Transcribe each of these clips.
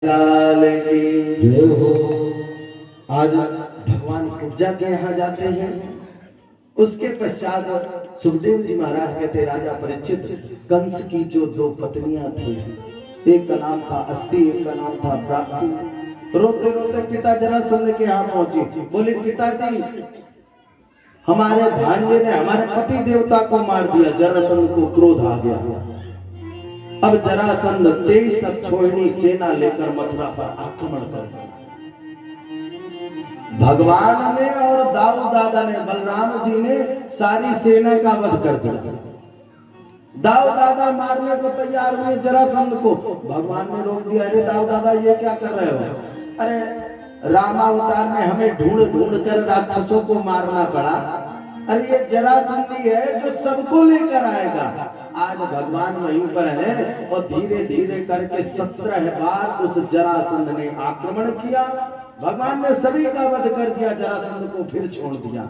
लाल की जय हो। आज भगवान कुब्जा के यहाँ जाते हैं। उसके पश्चात सुखदेव जी महाराज कहते, राजा परीक्षित, कंस की जो दो पत्नियां थी, एक का नाम था अस्ति, एक का नाम था प्राप्ति, रोते रोते पिता जरासंध के यहाँ पहुंची। बोले, पिताजी, हमारे भांजे ने हमारे पति देवता को मार दिया। जरासंध को क्रोध आ गया। अब जरासंध 23 अक्षौहिणी सेना लेकर मथुरा पर आक्रमण कर दिया। भगवान ने और दाऊ दादा ने, बलराम जी ने सारी सेना का वध कर दिया। दाऊ दादा मारने को तैयार हुए जरासंध को। भगवान ने रोक दिया। अरे दाऊ दादा, ये क्या कर रहे हो? अरे रामावतार में हमें ढूंढ ढूंढ कर राक्षसों को मारना पड़ा। अरे ये जरासंधी है जो सबको लेकर आएगा। आज भगवान वहीं पर है और धीरे धीरे करके 17 बार उस जरासंध ने आक्रमण किया। भगवान ने सभी का वध कर दिया, जरासंध को फिर छोड़ दिया।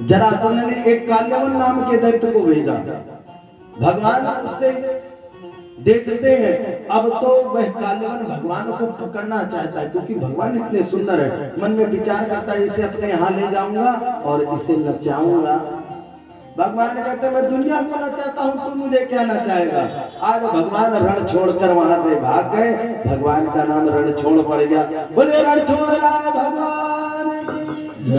जरासंध ने एक काल्यवन नाम के दैत्य को भेजा। भगवान उससे देखते हैं, अब तो वह काल्यवन भगवान को पकड़ना चाहता है, क्योंकि भगवान इतने सुंदर है। मन में विचार करता है, इसे अपने यहाँ ले जाऊंगा और इसे नचाऊंगा। भगवान कहते, मैं दुनिया को नचाता हूँ, तुम मुझे क्या नचाएगा? आज भगवान रण छोड़कर वहां से भाग गए। भगवान का नाम रण छोड़ पड़ गया। बोले, रण छोड़ लाए भगवान की।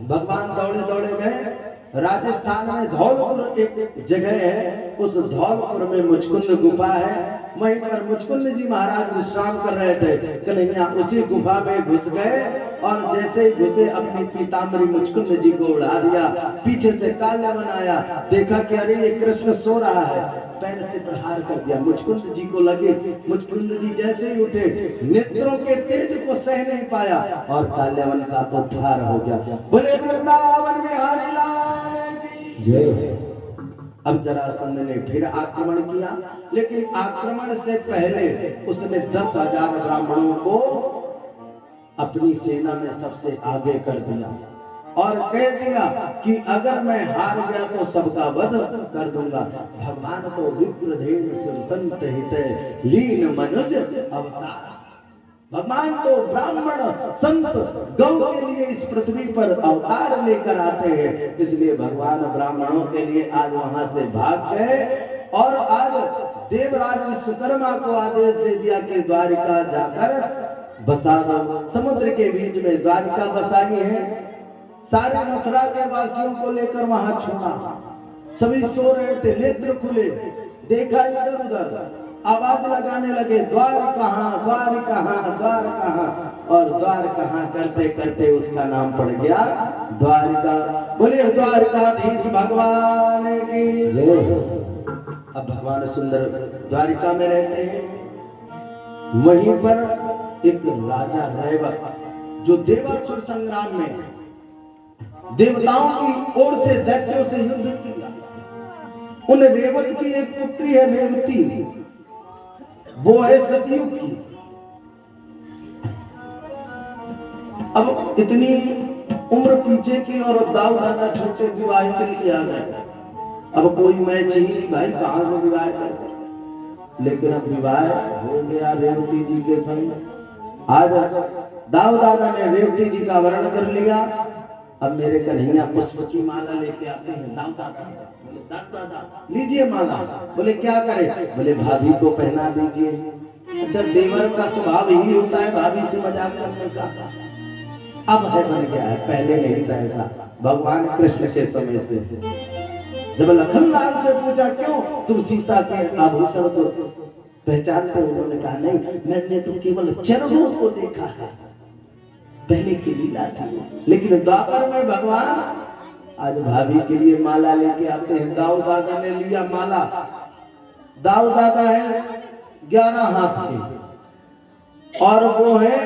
भगवान दौड़े दौड़े गए। राजस्थान में धौलपुर एक जगह है, उस धौलपुर में मुचकुंद गुफा है। वहीं पर मुचकुंद जी महाराज विश्राम कर रहे थे। कन्हैया उसी गुफा में घुस गए और जैसे ही घुसे अपनी पीताम्बरी मुचकुंद जी को उड़ा दिया। पीछे से काल्यवन आया, देखा कि अरे ये कृष्ण सो रहा है, पैर से प्रहार कर दिया। मुचकुंद जी को लगे, मुचकुंद जी जैसे ही उठे, नेत्रों के तेज को सह नहीं पाया और काल्यवन का उद्धार हो गया। बोले, वृंदावन में हरि लाल की जय। अब जरासंध ने फिर आक्रमण किया, लेकिन आक्रमण से पहले उसने 10,000 ब्राह्मणों को अपनी सेना में सबसे आगे कर दिया और कह दिया कि अगर मैं हार गया तो सबका वध कर दूंगा। भगवान तो विप्रधेन संत हित लीन मनुज अवतार। भगवान तो ब्राह्मण संत गौ के लिए इस पृथ्वी पर अवतार लेकर आते हैं। इसलिए भगवान ब्राह्मणों के लिए आज वहां से भाग गए और आज देवराज विश्वकर्मा को आदेश दे दिया कि द्वारिका जाकर बसा दो। समुद्र के बीच में द्वारिका बसाई है। सारे मथुरा के वासियों को लेकर वहां छोड़ा। सभी सो रहे थे, नेत्र खुले, देखा इधर उधर, आवाज लगाने लगे, द्वार कहाँ, द्वार कहाँ, द्वार कहाँ। और द्वार कहाँ करते करते उसका नाम पड़ गया द्वारिका। बोले, द्वारकाधीश भगवान की। अब भगवान सुंदर द्वारिका में रहते हैं। वहीं पर एक राजा रैवत, जो देवासुर संग्राम में देवताओं की ओर से दैत्यों से युद्ध किया, उन रेवत की एक पुत्री है रेवती, वो है सतयुग की। अब इतनी उम्र पीछे की और दाऊ दादा छोटे विवाह के लिए आ गए। अब कोई मैं चाहिए भाई कहां से विवाह कर, लेकिन अब विवाह हो गया रेवती जी के संग। आज दाऊ दादा ने रेवती जी का वर्ण कर लिया। अब मेरे कन्हैया पुष्प की माला लेके आते हैं। दाऊ दादा, बोले, दादा लीजिए माला। बोले, क्या करें? बोले, भाभी को पहना दीजिए। अच्छा, देवर का स्वभाव ही होता है भाभी से मजाक करने का। अब है बन गया है, पहले नहीं था ऐसा। भगवान कृष्ण के समय से जब लखनलाल से पूछा, क्यों तुम सीता के आभूषण को पहचानते हो? उन्होंने कहा, नहीं, मैंने तो केवल चरणों को देखा है, पहले की लीला थी। लेकिन द्वापर में भगवान आज भाभी के लिए माला लेके आते हैं। दाऊ दादा ने लिया माला। दाऊ दादा है 11 हाथ की और वो है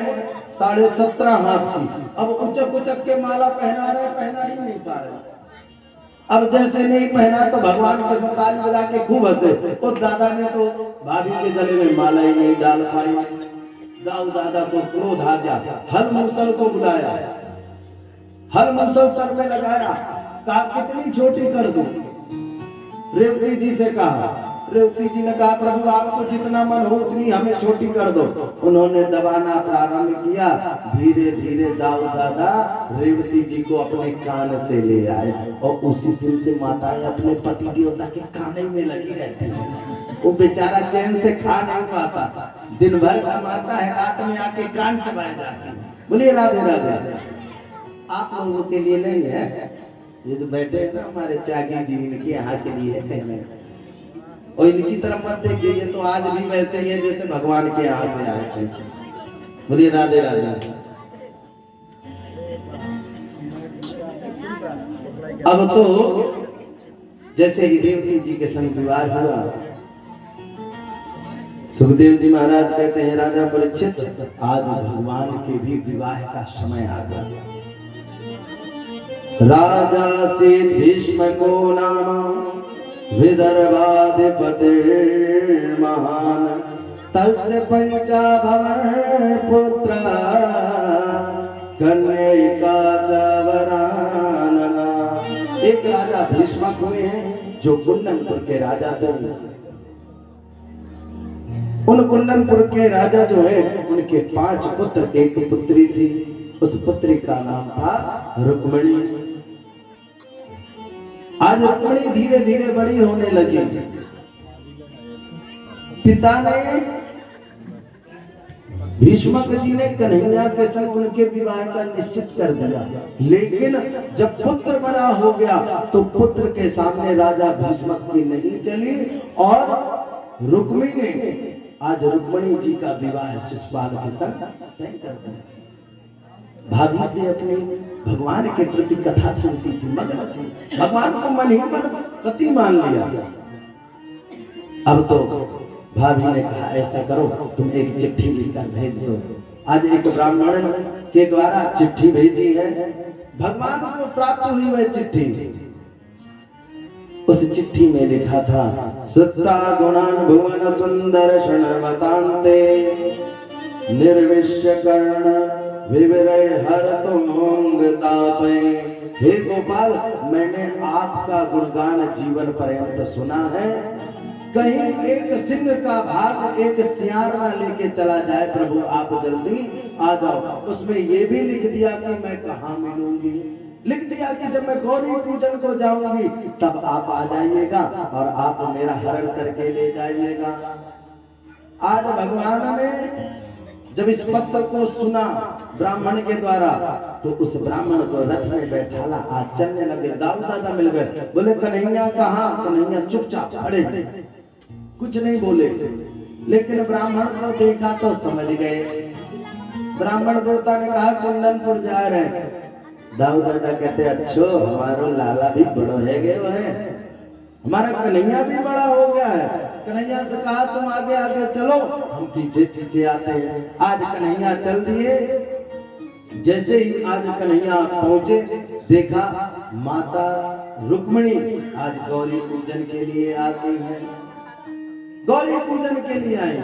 17.5 हाथ की। अब उचक उचक के माला पहना रहे, पहना ही नहीं पा रहे। अब जैसे नहीं पहना तो भगवान के ताल बजा के खूब हंसे। तो दादा ने तो भाभी के गले में माला ही नहीं डाल पाई। दाऊ दादा को क्रोध आ गया। हल मूसल को बुलाया, हल मूसल सर में लगाया, कहा कितनी छोटी कर दूं। रेवती जी से कहा, रेवती जी ने कहा प्रभु आपको जितना मन हो उतनी हमें छोटी कर दो। उन्होंने दबाना प्रारंभ किया, धीरे धीरे दाऊ दादा रेवती जी को अपने कान से ले आए और उसी दिन से माताएं अपने पति देवता के कान में लगी रहती है। वो बेचारा चैन से खा नहीं पाता, दिन भर कमाता है, रात में आके कान चबाए जाते हैं। बोलिए राधे राधे। आप लोगों के लिए नहीं है, ये जो बैठे हैं ना हमारे त्यागी जी, इनके यहाँ के लिए है कहने। और इनकी तरफ मत देखिए, ये तो आज भी वैसे ही है जैसे भगवान के यहाँ से आए थे। बोलिए राधे राधे। अब तो जैसे ही रेवती जी के संग विवाह हुआ, सुखदेव जी महाराज कहते हैं राजा परीक्षित आज भगवान के भी विवाह का समय आ गया। राजा से भीष्म को नाम विदर्भाधिपति महान तस्य पंचाभवन पुत्र कन्यका वरानना। एक राजा भीष्मक हुए हैं जो कुंदनपुर के राजा थे। उन कुंदनपुर के राजा जो है उनके 5 पुत्र, एक पुत्री थी, उस पुत्री का नाम था रुक्मिणी। आज रुक्मिणी धीरे धीरे बड़ी होने लगी। पिता ने भीष्मक जी ने कन्हैया के संग उनके विवाह का निश्चित कर दिया, लेकिन जब पुत्र बड़ा हो गया तो पुत्र के सामने राजा भीष्मक की नहीं चली और रुक्मिणी ने आज रुक्मिणी जी का विवाह शिशुपाल के संग तय कर दिया। भाभी से अपने भगवान के प्रति कथा सुनती थी, मगर भगवान को मन ही मन पति मान लिया। अब तो भाभी ने कहा ऐसा करो तुम एक चिट्ठी लिखकर भेज दो। आज एक ब्राह्मण के द्वारा चिट्ठी भेजी है, भगवान को प्राप्त हुई वह चिट्ठी। उस चिट्ठी में लिखा था सुता गुणान भुवन सुंदर क्षणवतांते निर्विश्य कर्ण विविरय हर तुंग तापे। हे गोपाल, मैंने आपका गुणगान जीवन पर्यंत सुना है, कहीं एक सिंह का भाग एक सियार ना लेके चला जाए। प्रभु आप जल्दी आ जाओ। उसमें ये भी लिख दिया कि मैं कहाँ मिलूंगी, लिख दिया कि जब मैं गौरी पूजन को जाऊंगी तब आप आ जाइएगा और आप मेरा हरण करके ले जाइएगा। आज भगवान ने जब इस पत्र को सुना ब्राह्मण के द्वारा तो उस ब्राह्मण को रथ में बैठाला, आज चलने लगे। दाऊ दादा मिल गए, बोले कन्हैया कहाँ? कन्हैया चुपचाप खड़े, कुछ नहीं बोले, लेकिन ब्राह्मण को देखा तो समझ गए। ब्राह्मण देवता ने कहा कुंदनपुर जा रहे हैं। दाऊ दादा कहते अच्छो हमारो लाला भी बड़ो है गए है, हमारा कन्हैया भी बड़ा हो गया है। कन्हैया से कहा तुम आगे आगे चलो, हम पीछे पीछे आते हैं। आज कन्हैया चल दिए। जैसे ही आज कन्हैया पहुंचे देखा माता रुक्मिणी आज गौरी पूजन के लिए आती है, गौरी पूजन के लिए आई।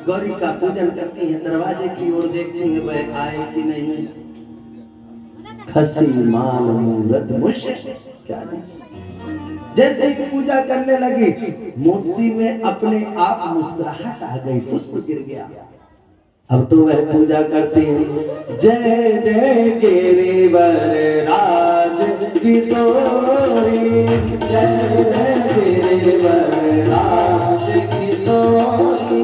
गौरी का पूजन करती है, दरवाजे की ओर देखती है वह आए कि नहीं। खसी माल मूरत मुश क्या नहीं। जैसे ही पूजा करने लगी मूर्ति में अपने आप मुस्कुराहट आ गई, पुष्प गिर गया। अब तो वह पूजा करती है जय जय गिरिवर राज किशोरी, जय जय गिरिवर राज किशोरी,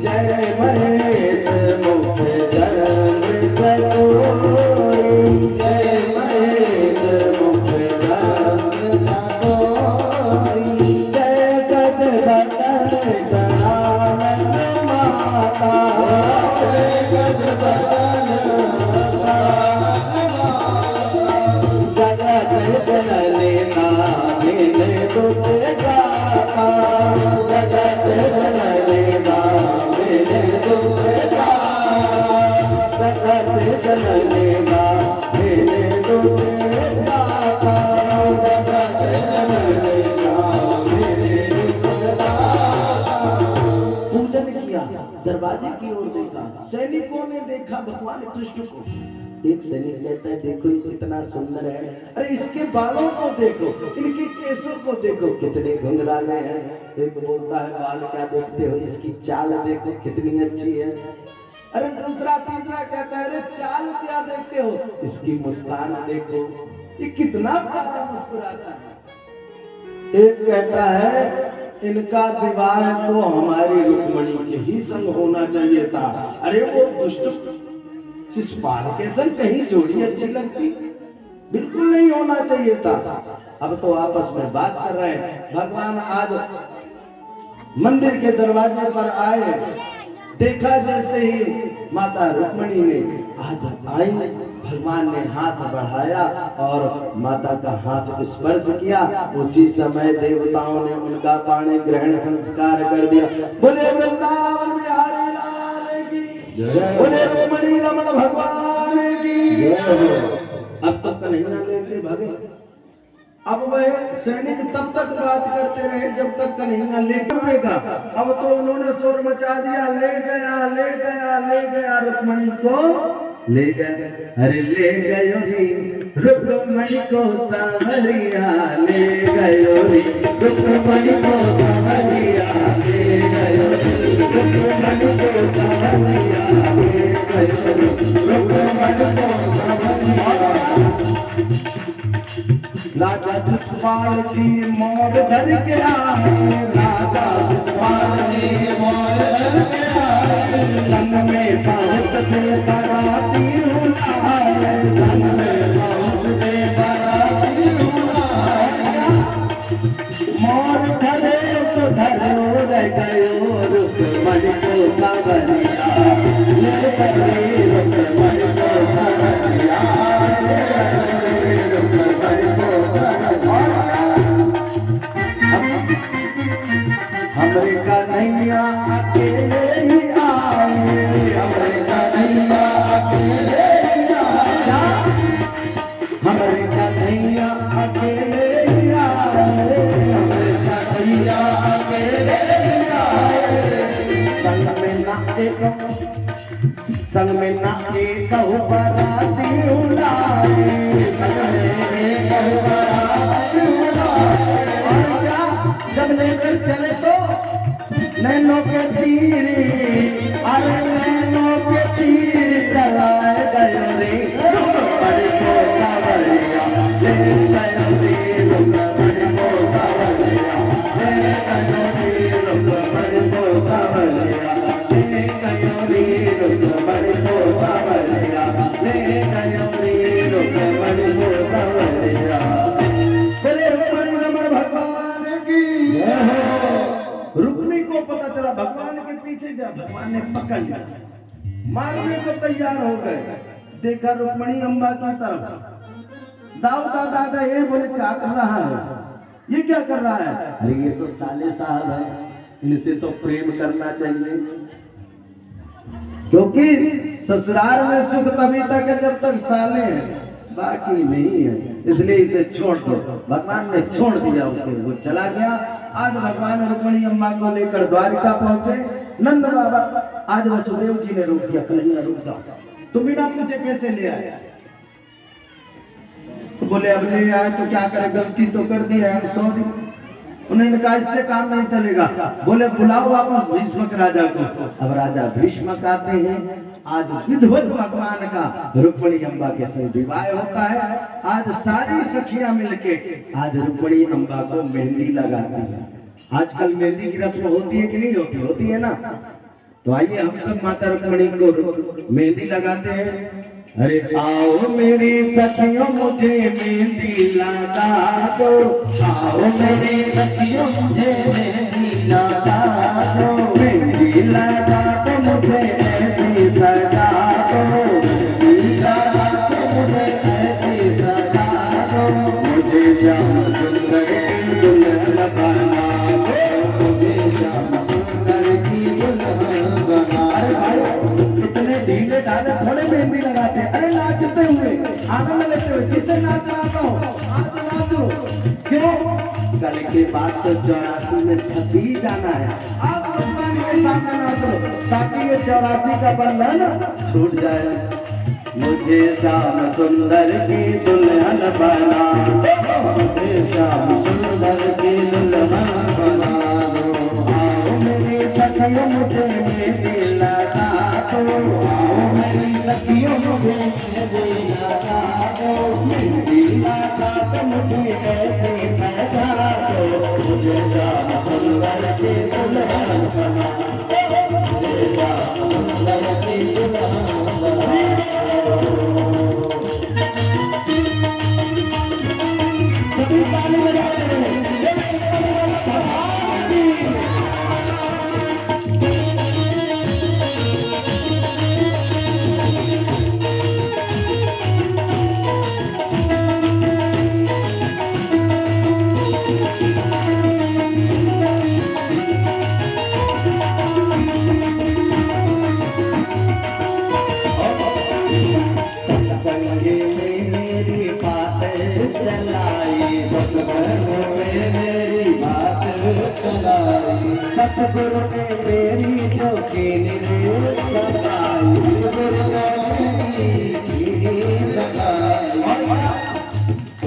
जय महेश मुख चंद्र चकोरी, जय महेश मुख चंद्र चकोरी, जय गज बदन जनानन माता, जय गज बदन जनानन माता, जगत जननी नामिने दुख गाता, जगत जननी नामिने दुख गाता, जगत जननी नामिने दुख गाता, जगत जननी नामिने दुख गाता। पूजन किया, दरवाजे की ओर देखा, सैनिकों ने देखा भगवान कृष्ण को। एक सैनिक कहता है देखो ये कितना सुंदर है, अरे इसके बालों को देखो, इनके केसों को देखो कितने घुंघराले हैं। एक बोलता है बाल क्या देखते हो, इसकी चाल देखो कितनी अच्छी है। अरे दूसरा तीसरा कहता है अरे चाल क्या देखते हो, इसकी मुस्कान देखो, ये कितना प्यारा मुस्कुराता है। एक कहता है इनका विवाह तो हमारी रुक्मणी के ही संग होना चाहिए था। अरे वो दुष्ट शिशुपाल के संग कहीं जोड़ी अच्छी लगती, बिल्कुल नहीं होना चाहिए था। अब तो आपस में बात कर रहे हैं। भगवान आज मंदिर के दरवाजे पर आए, देखा जैसे ही माता रुक्मणी ने आज आई, भगवान ने हाथ बढ़ाया और माता का हाथ स्पर्श किया। उसी समय देवताओं ने उनका पाणी ग्रहण संस्कार कर दिया। बोले वृंदावन बिहारी लाल की जय, बोले रुक्मणी रमण भगवान की जय। अब तक कन्हैया लेते भागे। अब वह सैनिक तब तक बात करते रहे जब तक कन्हैया लेकर देगा। अब तो उन्होंने शोर मचा दिया, ले गया ले गया ले गया रुक्मणी को ले गया। अरे ले गयो रे रुक्मणी को सांवरिया, ले गयो रे रुक्मणी को सांवरिया, ले गयो रे रुक्मणी को सांवरिया, ले गयो रे रुक्मणी को सांवरिया। राजा शिशुपाल जी मोर धर के आए, राजा शिशुपाल जी मोर धर के आए, संग में बहुत से बराती बुलाए, संग में बहुत से बराती बुलाए। मोर धरे तो धरो रह गयो रुक्मणी को सांवरिया, ले गयो रुक्मणी को सांवरिया, ले गयो रुक्मणी को। हमरे कन्हैया अकेले ही आए, हमरे कन्हैया अकेले ही आए, हमरे कन्हैया अकेले ही आए, हमरे कन्हैया अकेले ही आए। संग में ना एक बराती उलाए, संग में एक बराती उलाए। जब लेकर चले तो नैनों के तीर, अरे नैनों के तीर चलाए गयो रे रुक्मणी को सांवरिया, ले गयो रे रुक्मणी को सांवरिया, ले गयो रे रुक्मणी को सांवरिया, ले गयो रे रुक्मणी को सांवरिया, ले गयो रे रुक्मणी को सांवरिया। बोले रुक्मणी रमण भगवान की जय। रुक्मणी को पता चला भगवान के पीछे गया, भगवान ने पकड़ लिया, मारने को तैयार हो गए। देखा रुक्मणी अम्बा की तरफ, दाऊ दादा का ये बोले क्या कर रहा है, ये क्या कर रहा है। अरे ये तो साले साहब है, इनसे तो प्रेम करना चाहिए, क्योंकि ससुराल में सुख तभी तक है जब तक साले हैं, बाकी नहीं है, इसलिए इसे छोड़ दो। भगवान ने छोड़ दिया उसे, वो चला गया। आज भगवान रुक्मणी अम्मा को लेकर द्वारिका पहुंचे। नंद बाबा आज वसुदेव जी ने रोक दिया, कन्हैया रुक जाओ, तुम बिना मुझे कैसे ले आए। तो बोले अब ले आए तो क्या करे, गलती तो कर दी है, सॉरी। उन्होंने कहा इससे काम नहीं चलेगा। बोले बुलाओ वापस भीष्मक राजा को। अब राजा भीष्मक आते हैं। आज विधिवत भगवान का रुक्मणी अम्बा के संग विवाह होता है। आज सारी सखियां मिलके आज रुक्मणी अम्बा को मेहंदी लगाती है। आजकल मेहंदी की रस्म होती है कि नहीं होती, होती है ना। तो आइए हम सब माता रुक्मणी को मेहंदी लगाते हैं। अरे आओ मेरी सखियों मुझे मेहंदी लगा दो, आओ मेरी सखियों मुझे मेहंदी लगा दो, मेहंदी लगा दो मुझे ऐसी सजा दो, मेहंदी लगा दो मुझे ऐसी सजा दो, मुझे श्याम सुंदर की दुल्हन बना दो, मुझे श्याम सुंदर की दुल्हन बना। अरे भाई इतने ढीले ढाले थोड़े मेहंदी लगाते, अरे नाचते हुए आनंद लेते हुए, जिससे नाचना आता हो आज नाचो। क्यों, कल के बाद तो 84 में फंस ही जाना है। आप भगवान के सामने नाचो ताकि ये 84 का बंधन छूट जाए। मुझे श्याम सुंदर की दुल्हन बना दो, मुझे श्याम सुंदर की दुल्हन बना दो। सखियों मुझे लगा दो, आओ मेरी सखियों मुझे लगा दो, मेहंदी लगा दो मुझे ऐसे लगा दो, मुझे श्याम सुंदर के दुल्हन बना दो, मुझे श्याम सुंदर के दुल्हन बना दो। सभी ताली बजाते हैं। संगे में मेरी बात चलाई, सत्संग में मेरी बात चलाई, सतगुरु ने मेरी चौकीन सगाई, गुरु ने सगाई,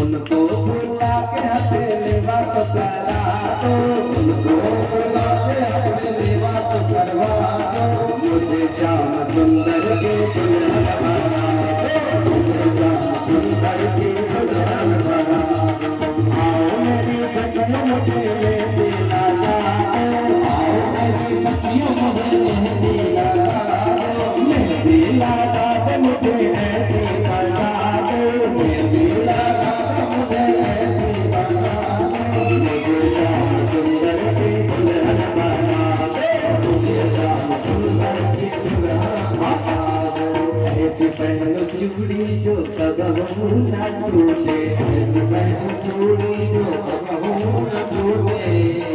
उनको बुला के हथेली बात करा दो, उनको बुला के हथेली बात करवा दो, मुझे श्याम सुंदर के दुल्हन बना दो, मुझे श्याम सुंदर के दुल्हन बना दो। आओ मेरी सखियों मुझे मेहंदी लगा दो, आओ मेरी सखियों मुझे मेहंदी लगा दो, मेहंदी लगा दो मुझे ऐसी बना दो, मेहंदी लगा दो मुझे ऐसी बना दो, मुझे श्याम सुंदर के दुल्हन बना दो, मुझे श्याम सुंदर के दुल्हन बना दो। ऐसी पहनो चूड़ी जो कबहू न टूटे, ऐसी पहनो चूड़ी जो कबहू न टूटे,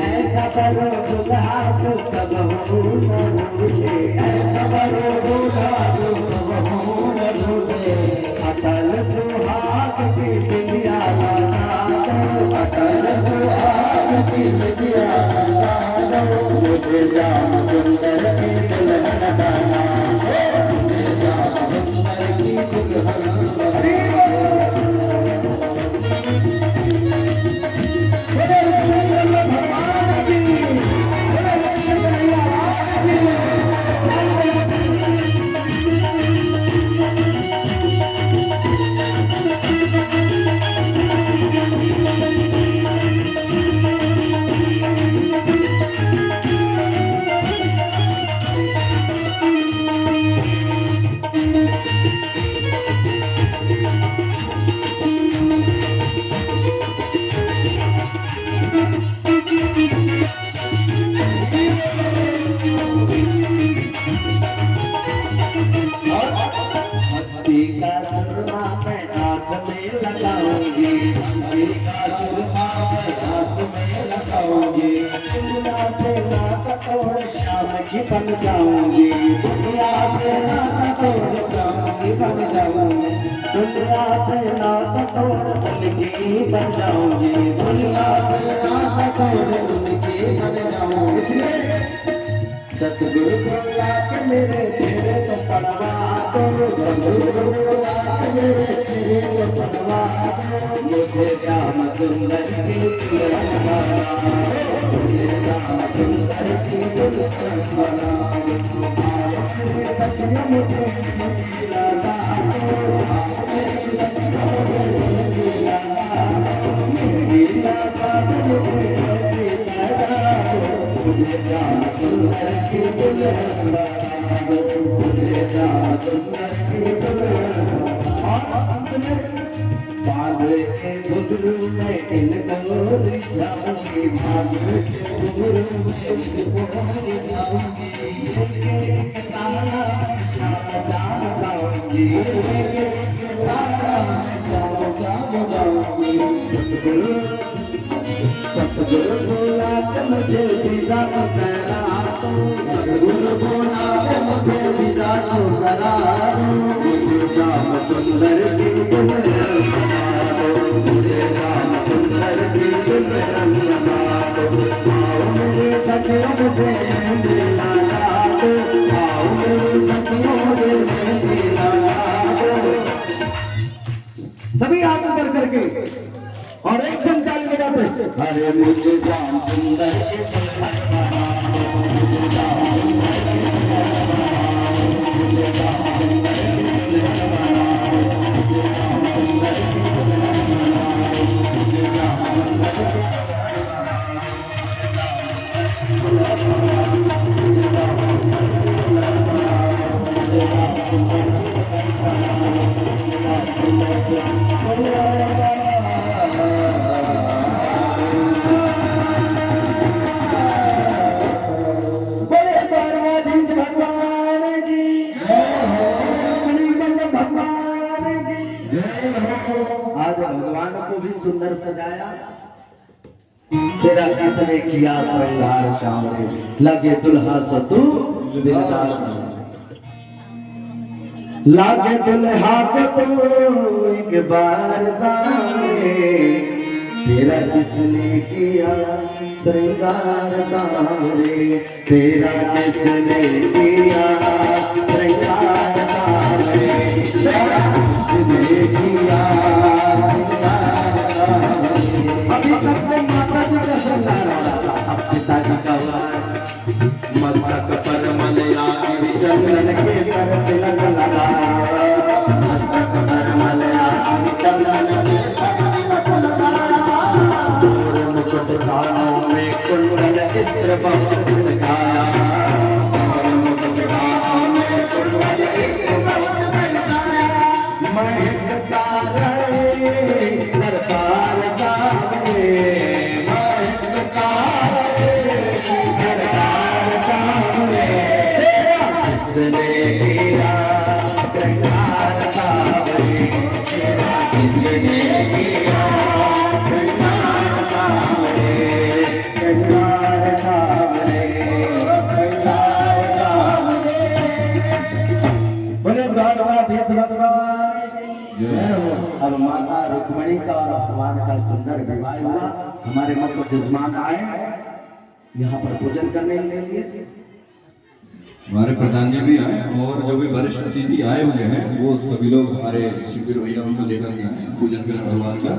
ऐसा करो दुल्हा जो कबहू न टूटे, ऐसा करो दुल्हा जो कबहू न टूटे, अटल सुहाग की बिंदिया लगा दो, अटल सुहाग की बिंदिया लगा दो, मुझे श्याम सुंदर की दुल्हन बना दो, मुझे श्याम सुंदर की दुल्हन बना हल्दी का सुरमा मैं हाथ में लगाऊंगी, हल्दी का सुरमा मैं हाथ में लगाऊंगी, दुनिया से नाता तोड़ शाम की बन जाऊंगी, दुनिया से नाता तोड़ शाम की बन जाऊंगी, दुनिया से नाता तोड़ उनकी बन जाऊंगी, दुनिया से नाता तोड़ उनकी बन जाऊंगी। इसलिए सतगुरु बुला के मेरे तेरे तो पड़वा दो, सतगुरु बुला के मेरे तेरे तो पड़वा दो, मुझे श्याम सुंदर की दुल्हन बना दो, मुझे श्याम सुंदर की दुल्हन बना दो। मेरी सखियों मुझे मेहंदी लगा दो, मेरी सखियों मुझे मेहंदी लगा दो, मेहंदी लगा दो मुझे मेहंदी लगा दो, मुझे श्याम सुंदर की दुल्हन बना दो, मुझे श्याम सुंदर की दुल्हन बना दो। बांधे के घुंघरू में इनको रिझाऊंगी, बांधे के घुंघरू में इनको रिझाऊंगी, एक तारा श्याम श्याम गाऊंगी, एक तारा श्याम श्याम गाऊंगी। सतगुरु बोला के मुझे विदा करा दो, सतगुरु बोला के मुझे विदा करा दो, मुझे श्याम सुंदर की दुल्हन बना दो, मुझे श्याम सुंदर की दुल्हन बना दो। आओ मेरी सखियों मुझे मेहंदी लगा दो, आओ मेरी सखियों मुझे मेहंदी लगा दो। सभी हाथ ऊपर करके और एक संचाल में जाते, अरे मुझे श्याम सुंदर के दुल्हन बना दो। आज भगवान को भी सुंदर सजाया, तेरा किसने किया श्रृंगार श्याम रे, लगे दुल्हा सतु दिलदार, लागे दुल्हा सतु एक बार दारे, तेरा किसने किया श्रृंगार श्याम रे, तेरा किसने किया श्रृंगार श्याम रे, तेरा किसने किया श्रृंगार श्याम रे। अभी तक से माता जी का श्रृंगार हो रहा था, अब पिताजी का हुआ मस्तक पर मलयागिरी चंदन के सर तिलक लगाया, मस्तक पर मलयागिरी चंदन के सर तिलक लगाया, दूर मुकुट कानों में कुंडल इत्र बहुत लगाया, दूर मुकुट कानों में कुंडल इत्र बहुत लगाया, महकता रहे दरबार सामने, महकता रहे दरबार सामने, किसने किया श्रृंगार सामने, तेरा किसने किया श्रृंगार सामने, श्रृंगार सामने, श्रृंगार सामने। बोले द्वारकाधीश भगवान की जय हो। अब माता रुक्मिणी का और भगवान का सुंदर विवाह हुआ। हमारे मुख्य जजमान आए यहाँ पर पूजन करने के लिए, हमारे प्रधान जी भी आए और जो भी वरिष्ठ अतिथि आए हुए हैं वो सभी लोग हमारे शिविर भैया उनको लेकर के आए पूजन करें भगवान का।